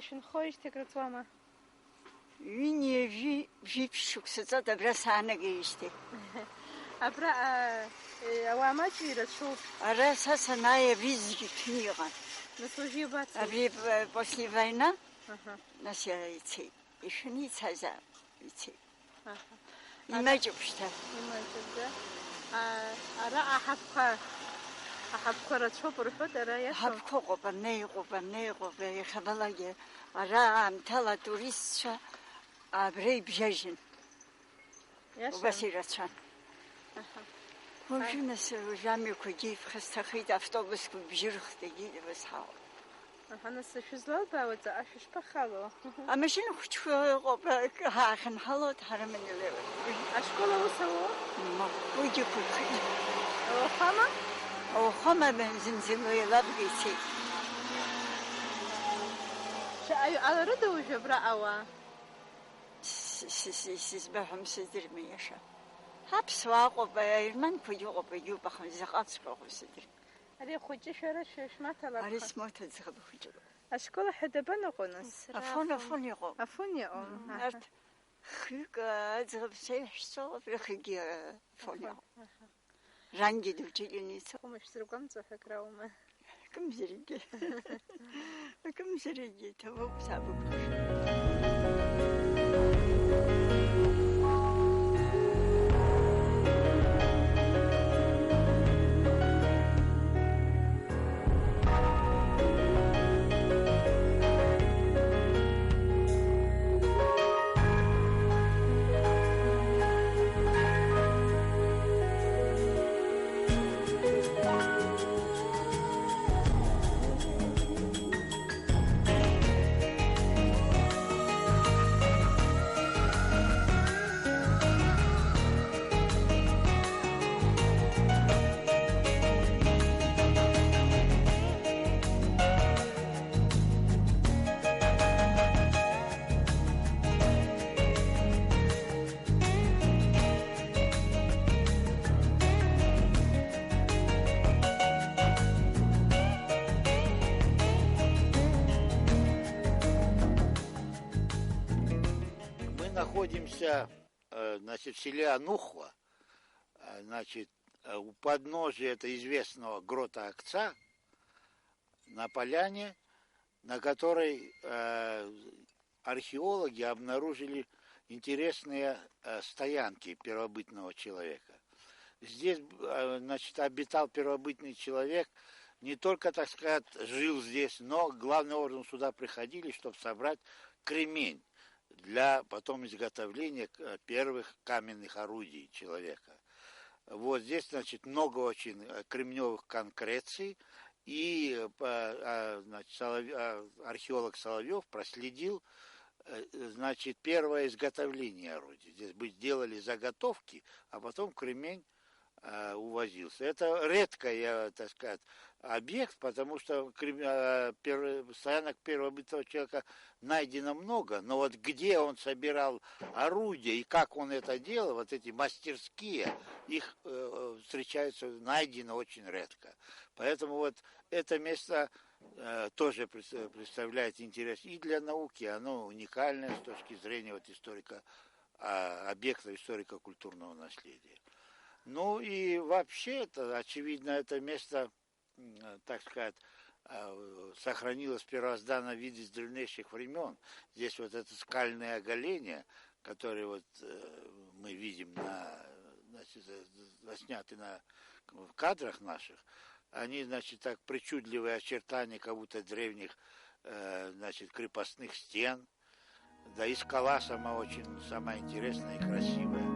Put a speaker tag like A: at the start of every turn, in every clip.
A: Ашәынхоижь ҭакрыҵуама?
B: Жәиԥшьықәсаҵа абра саанагеижьҭеи.
A: Абра ауаа маҷҩы ирацәоуп.
B: Ара са санааи абри зегьы ҭәны иҟан.
A: Нас уажәы ибацоуп.
B: Абри после война нас ицеит. Ишәаны ицазаап, ицеит. Имаҷуп шьҭа.
A: Имаҷуп, да? Ара аҳаԥқәа рацәоуп рҳәоит, ара иашоуп.
B: Аҳаԥқәа ыҟоуп, ана иҟоуп, иахьабалагьы. Ара аамҭала атуристцәа абра ибжьажьын. Убас ирацәан. Уажәы нас амҩақәагьы ифхасҭахеит, автобусқәа бжьырхт, егьит абас ҳауп.
A: Нас шәызлалбаауа ҵаҟа шәышԥахало?
B: Амашьына хәыҷқәа ыҟоуп, ҳаахьынҳалоит, ҳара манилеиуеит.
A: Ашкол аус ауоу?
B: Уигьы қәыԥхеит.
A: Ауахәама?
B: Ауахәама зынзыло еилабга ицеит.
A: Аларыда уажәы абра ауаа?
B: Сызбаҳәом, сыздырми иаша. Ҳаԥсуаа ыҟоуп, аерманқәагьы ыҟоуп, егьуп, аха заҟаҵәҟьа ыҟоуп сыздырми.
A: Ари ахәыҷы шәара шәмаҭалап.
B: Ари смоҭа ӡӷаб хәыҷыроуп.
A: Ашкол аҳәа дабаныҟоу нас?
B: Афон иҟоуп.
A: Афон иҟоу.
B: Арҭ хҩык аӡӷабцәа иаҳәшьцәоуп, рыхагьы афон иҟоуп. Рангьы дучительница.
A: Хәыма шәзыргәамҵуа ҳәа акраума?
B: Акымзарагьы ҭабуп, сабуп.
C: Находимся, значит, в селе Анухва, значит, у подножия этого известного грота Акца, на поляне, на которой археологи обнаружили интересные стоянки первобытного человека. Здесь, значит, обитал первобытный человек, не только, так сказать, жил здесь, но главным образом сюда приходили, чтобы собрать кремень для потом изготовления первых каменных орудий человека. Вот здесь, значит, много очень кремневых конкреций, и значит, археолог Соловьев проследил, значит, первое изготовление орудий. Здесь делали заготовки, а потом кремень увозился. Это редкий, так сказать, объект, потому что стоянок первобытного человека найдено много, но вот где он собирал орудия и как он это делал, вот эти мастерские, их встречаются, найдено очень редко. Поэтому вот это место тоже представляет интерес и для науки, оно уникальное с точки зрения вот объекта историко-культурного наследия. Ну и вообще, это, очевидно, это место, так сказать, сохранилось в первозданном виде с древнейших времен. Здесь вот это скальное оголение, которое вот мы видим засняты в кадрах наших, они, значит, так причудливые очертания как будто древних, значит, крепостных стен. Да и скала самая интересная и красивая.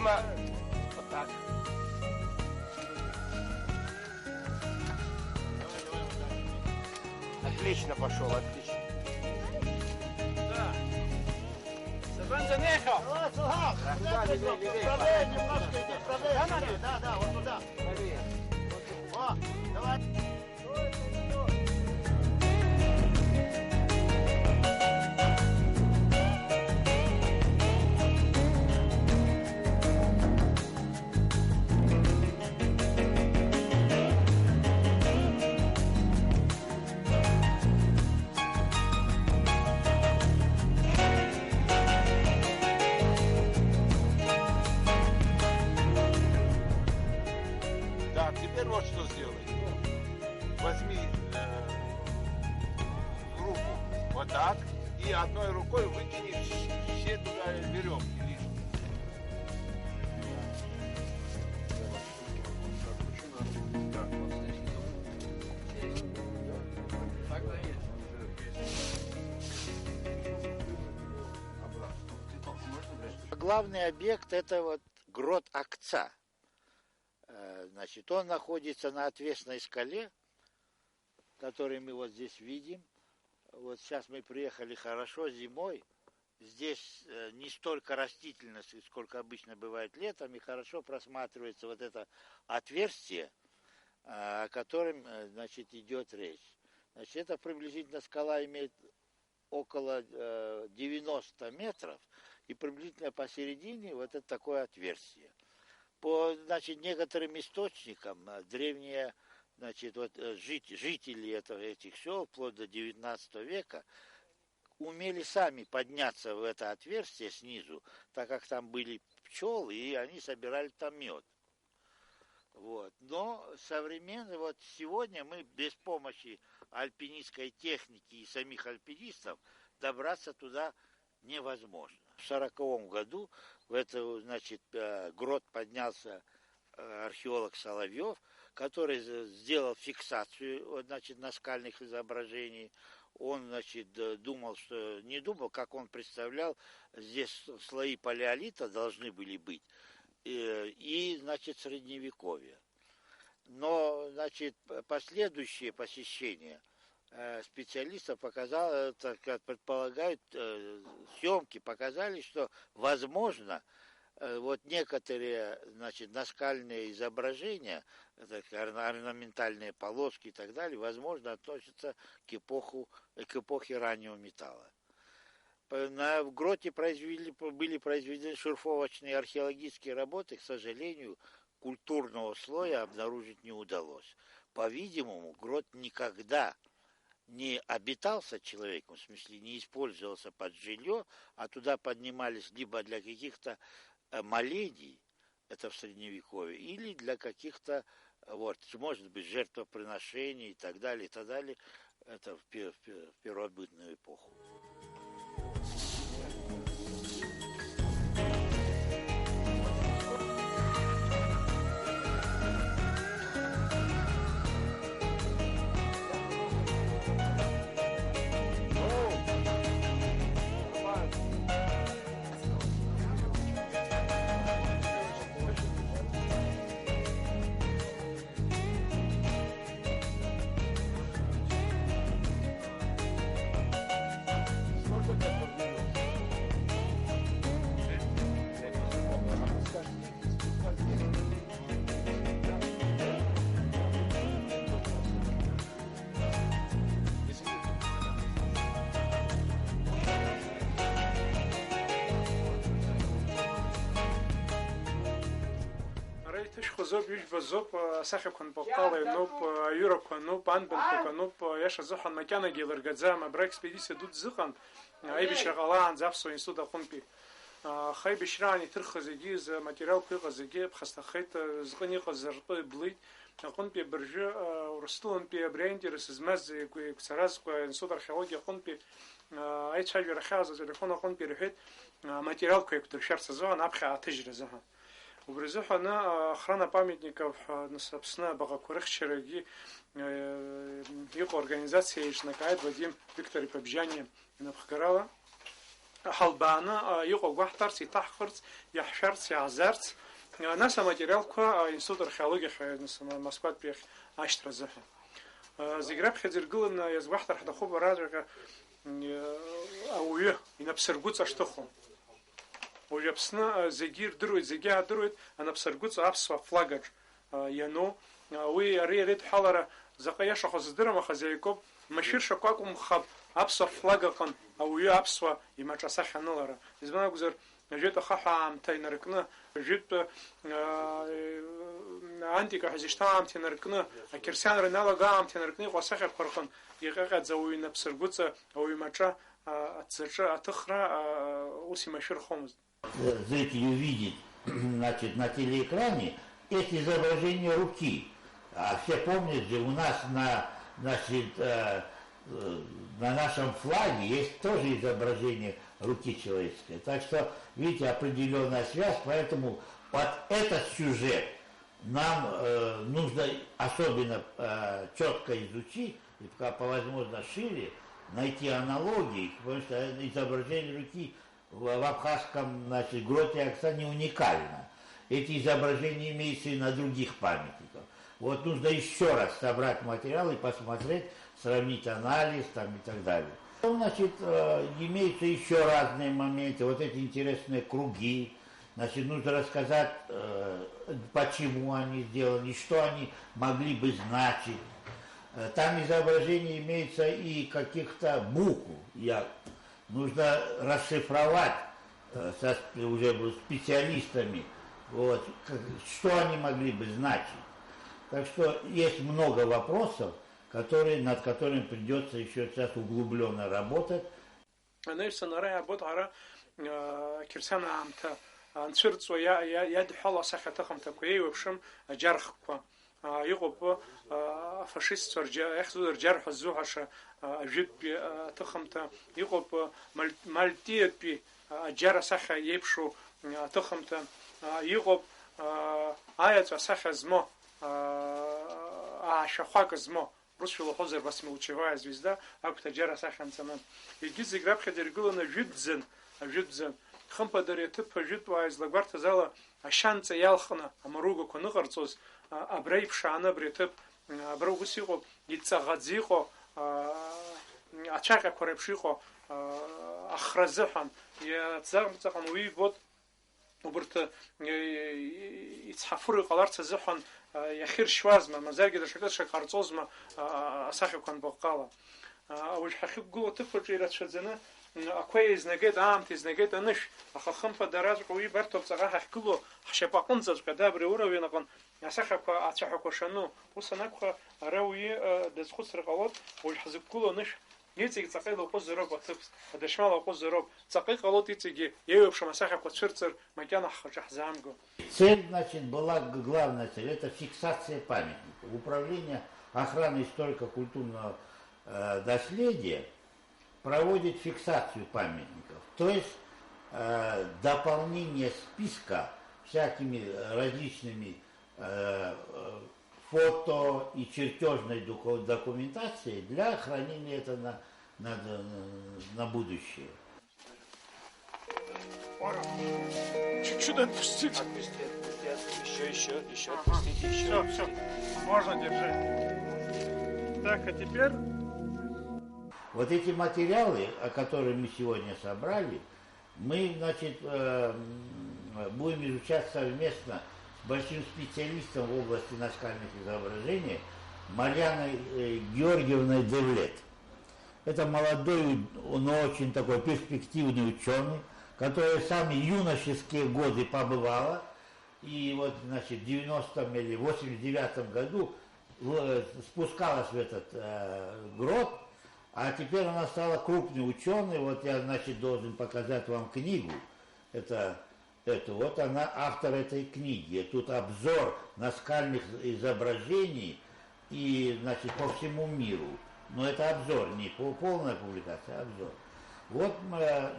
D: Дима, вот так. Отлично пошел, отлично. Да, левее.
C: Немножко иди правее. Да, вот туда. О, давай.
D: Да, теперь вот что сделай. Возьми в руку вот так и одной рукой выкини все туда веревки лишние.
C: Главный объект это вот грот Акца. Значит, он находится на отвесной скале, которую мы вот здесь видим. Вот сейчас мы приехали хорошо зимой. Здесь не столько растительности, сколько обычно бывает летом, и хорошо просматривается вот это отверстие, о котором, значит, идет речь. Значит, эта приблизительно скала имеет около 90 метров, и приблизительно посередине вот это такое отверстие. По, значит, некоторым источникам древние, значит, вот, жители этих сел вплоть до 19 века умели сами подняться в это отверстие снизу, так как там были пчелы, и они собирали там мед. Вот. Но современно, вот сегодня мы без помощи альпинистской техники и самих альпинистов добраться туда невозможно. В 1940 году в это, значит, грот поднялся археолог Соловьев, который сделал фиксацию, значит, наскальных изображений. Он, значит, не думал, как он представлял, здесь слои палеолита должны были быть, и значит, средневековье. Но, значит, последующие посещения специалистов предполагают, съемки показали, что, возможно, вот некоторые, значит, наскальные изображения, орнаментальные полоски и так далее, возможно, относятся к эпохе раннего металла. В гроте были произведены шурфовочные археологические работы, к сожалению, культурного слоя обнаружить не удалось. По-видимому, грот никогда не обитался человеком, в смысле не использовался под жилье, а туда поднимались либо для каких-то молений, это в Средневековье, или для каких-то, вот, может быть, жертвоприношений и так далее, это в первобытную эпоху.
E: Зоб южба зоб сахабхан бaqala ноб юрабхан ноб банбанхан ноб яша зохан макана гелэргадзам абра экспедиция дут зыхан айбишрагалан запсо институт хунпи хайбишрани тырхазыги за материал кыгазыги хастахайт згани казарпы блит хунпи биржи рустун пи брендерс измаз ксараз институт археология хунпи айчай верхаза телефона хунпи рихит материал кыктыр шарса зоан абха атыжра зохан وبرزحنا أخرانا памятников собственно Багакурых Череги их организация Ишнакает Вадим Виктор Побжани Напхгарала ҳалбааны иҟоу гәаҳҭарц, иҭаҳхырц, иаҳшәарц, иаҳзарц, нас аматериалқәа аинститут археологиахь Москватәи ашьҭра азыҳәан. Зегь раԥхьаӡа иргыланы иазгәаҳҭар ҳҭахуп араҵәҟьа ауаҩы инапсыргәыҵа шҭыху. Уажәы Аԥсны зегьы ирдыруеит, зегьы аадыруеит анапсыргәыҵа аԥсуа флагаҿ иану. Уи ари ареидҳәалара заҟа иашахо здырам, аха зеикоуп машәыршақә акәымхап аԥсуа флаг аҟын ауаҩы аԥсуа имаҿасахьа анылара. Избан акәзар, ажәытә ахаҳә аамҭа инаркны, ажәытә антика ҳазишьҭоу аамҭа инаркны, ақьырсианра иналага аамҭа инаркны иҟоу асахьарқәа рҟын иҟьаҟьаӡа ауаҩы инапсыргәыҵа, ауаҩы имаҿа аҭӡаҿы аҭыхра ус имашәырхомызт.
F: Зритель увидит, значит, на телеэкране эти изображения руки. А все помнят же, у нас значит, на нашем флаге есть тоже изображение руки человеческой. Так что, видите, определенная связь, поэтому вот этот сюжет нам нужно особенно четко изучить, и по возможности шире найти аналогии, потому что изображение руки в абхазском, значит, гроте Аксане уникально. Эти изображения имеются и на других памятниках. Вот нужно еще раз собрать материал и посмотреть, сравнить анализ там, и так далее. Значит, имеются еще разные моменты, вот эти интересные круги. Значит, нужно рассказать, почему они сделаны, что они могли бы значить. Там изображения имеются и каких-то букв. Нужно расшифровать уже специалистами, вот, что они могли бы значить. Так что есть много вопросов, над которыми придется еще сейчас углубленно работать.
E: Иҟоуп афашистцәа рџьарҳәа ззуҳәаша ажәытәтәи аҭыхымҭа, иҟоуп мальтиатәи аџьар асахьа иеиԥшу аҭыхымҭа, иҟоуп аеҵә асахьа змоу, аашәахәак змоу, русшәа илаҳәозар восьмилучевая звезда, ақәҭ аџьар асахьа анҵаны. Егьи зегь раԥхьаӡа иргыланы ажәытәӡан, хымԥада ари аҭыԥ ажәытәуаа излагәарҭаз ала ашьанҵа иалхны амаругақәа ныҟарҵоз, абра иԥшааны абри аҭыԥ, абра ус иҟоуп, иҵаӷаӡа иҟоу, ацәаҟьақәа реиԥш иҟоу ахра азыҳәан, ҵаҟа-ҵаҟан уи ибот, убырҭ ицҳафыра иҟаларц азыҳәан иахьыршьуазма, мазаргьы даҽакы ҟарҵозма асахьақәа анбаҟала. Уажә ҳахьықәгылоу аҭыԥаҿы ирацәаӡаны ақәеи изнагеит, аамҭа изнагеит анышә, аха хымԥада араҵәҟьа уи ибарҭоуп ҵаҟа ҳахьгылоу ҳшьапаҟынӡаҵәҟьа абри ауровень аҟны асахьақәа ацәаҳәақәа шану. Ус анакәха ара уи дазхәыцыр ҟалоит, уажә ҳзықәгылоу анышә иҵегь ҵаҟа илаҟәызароуп аҭыԥ, адашьма лаҟәызароуп, ҵаҟа иҟалоит иҵегьы еиуеиԥшым асахьақәа цәырҵыр макьана ҳхаҿы ҳзаамго.
F: Цель, значит, была, главная цель, это фиксация памятников. Управление охраны историко-культурного наследия проводит фиксацию памятников, то есть дополнение списка всякими различными фото и чертежной документацией для хранения это на будущее.
E: Чуть-чуть отпустить. Еще отпустите, еще. Все, можно держать. Так, а теперь...
F: Вот эти материалы, о которых мы сегодня собрали, мы, значит, будем изучать совместно с большим специалистом в области наскальных изображений Марьяной Георгиевной Девлет. Это молодой, но очень такой перспективный ученый, который в самые юношеские годы побывала, и вот, значит, в 90-м или 89-м году спускалась в этот грот. А теперь она стала крупной ученой. Вот я, значит, должен показать вам книгу. Вот она автор этой книги. Тут обзор наскальных изображений и, значит, по всему миру. Но это обзор, не полная публикация, а обзор. Вот,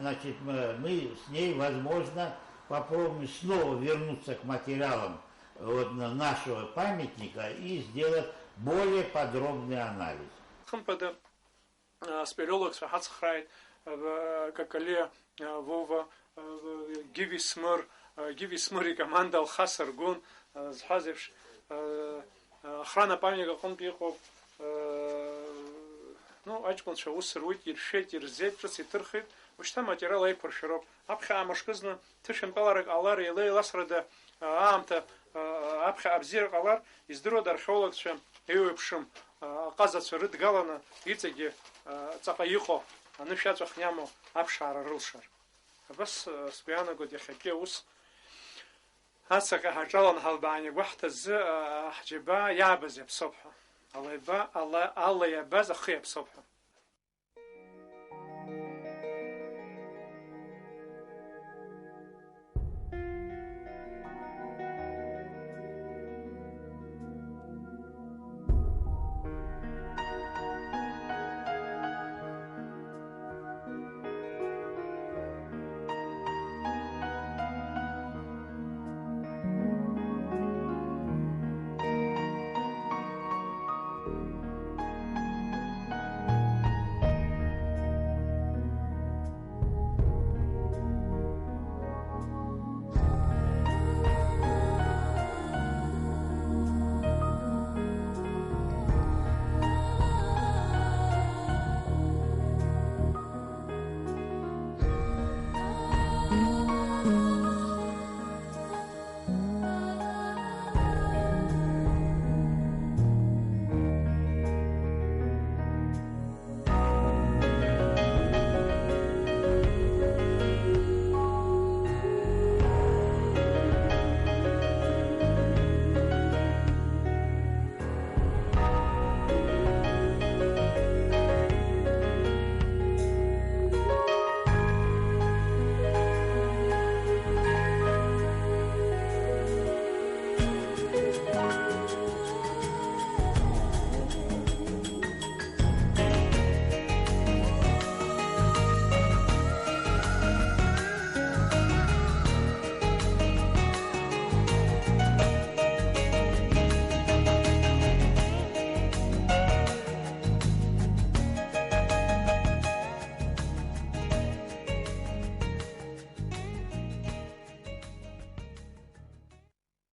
F: значит, мы с ней, возможно, попробуем снова вернуться к материалам вот, нашего памятника и сделать более подробный анализ.
E: Спелеологс ҳацхрааит какале Вова Гиви Смыри команда Алхасар Гун Зхазевш охрана памятника Хонпихов ну ачкон шаус руит иршет ирзет итырхит ушта материал айпоршироп апха амашкызна тышын паларак алар елей ласрада амта апха абзир алар издырод археологча эвепшим казацу рыдгалана ицеги цақаихо анышачах нямо апшара рылшар بس سبيانا قد يحكي وس هسه هجلان هالباني وقت ز حجبا يعبز بصبحه الله يبز أخي بصبحه